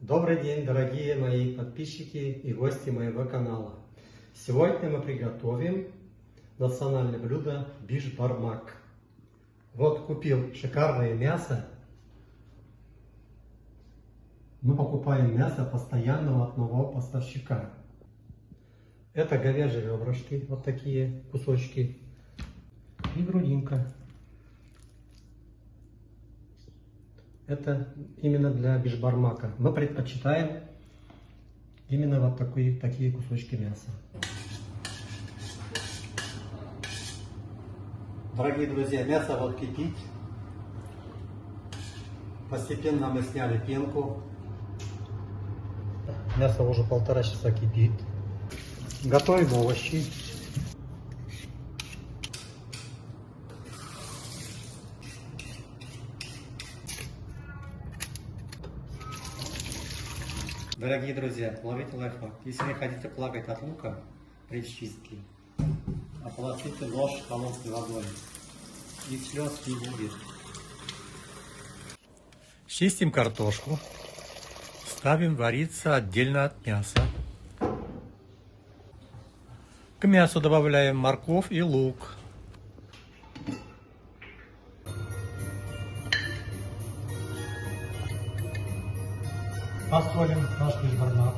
Добрый день, дорогие мои подписчики и гости моего канала. Сегодня мы приготовим национальное блюдо бишбармак. Вот купил шикарное мясо. Мы покупаем мясо постоянного одного поставщика. Это говяжьи ребрышки, вот такие кусочки, и грудинка. Это именно для бишбармака. Мы предпочитаем именно вот такие кусочки мяса. Дорогие друзья, мясо вот кипит. Постепенно мы сняли пенку. Мясо уже 1,5 часа кипит. Готовим овощи. Дорогие друзья, ловите лайфхак. Если не хотите плакать от лука при чистке, ополосните нож холодной водой, и слез не будет. Чистим картошку, ставим вариться отдельно от мяса. К мясу добавляем морковь и лук. Посолим наш бишбармак.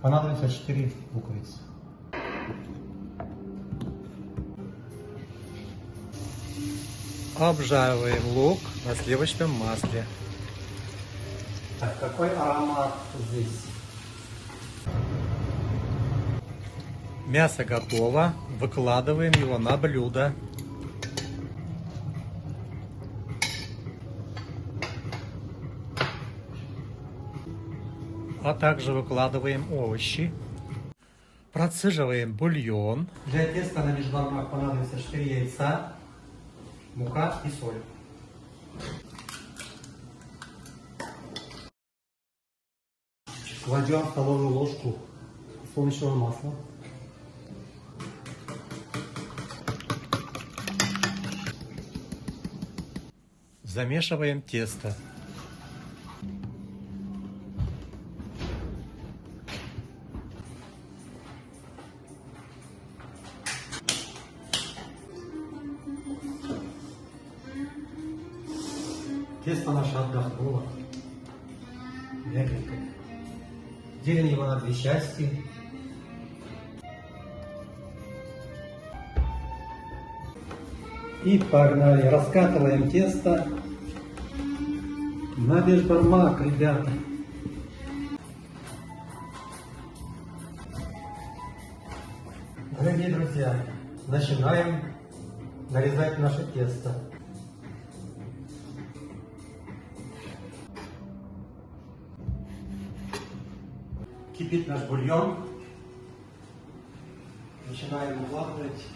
Понадобится 4 луковицы. Обжариваем лук на сливочном масле. Какой аромат здесь? Мясо готово. Выкладываем его на блюдо. А также выкладываем овощи. Процеживаем бульон. Для теста на бишбармак понадобится 4 яйца, мука и соль. Кладем столовую ложку сливочного масла. Замешиваем тесто. Тесто наше отдохнуло. Мягенько. Делим его на 2 части. И погнали. Раскатываем тесто на бишбармак, ребята. Дорогие друзья, начинаем нарезать наше тесто. Кипит наш бульон. Начинаем укладывать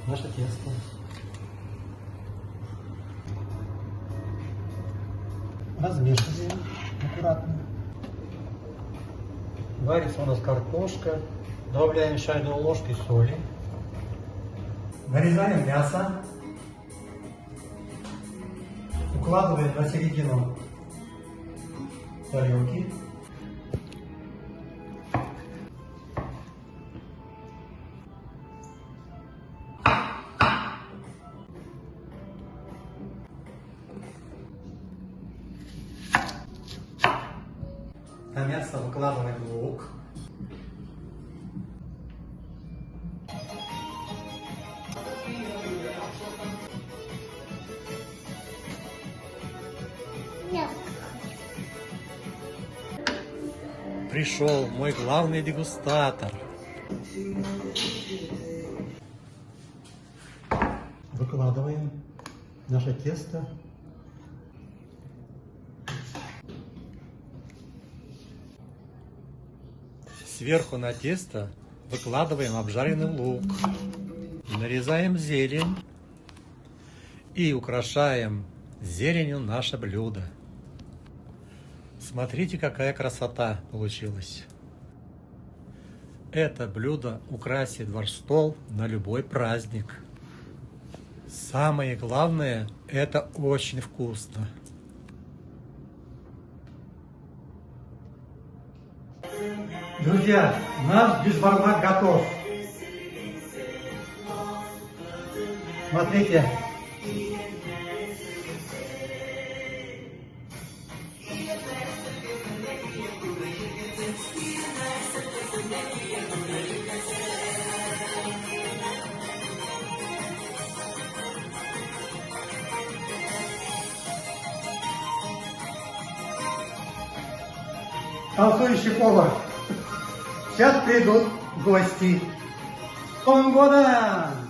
наше тесто. Размешиваем аккуратно. Варится у нас картошка. Добавляем чайную ложку соли. Нарезаем мясо. Укладываем на середину тарелки. На мясо выкладываем лук. Пришел мой главный дегустатор. Выкладываем наше тесто. Сверху на тесто выкладываем обжаренный лук. Нарезаем зелень и украшаем зеленью наше блюдо. Смотрите, какая красота получилась. Это блюдо украсит ваш стол на любой праздник. Самое главное, это очень вкусно. Друзья, наш бишбармак готов. Смотрите. Танцующий повар. Сейчас придут гости. С Новым годом!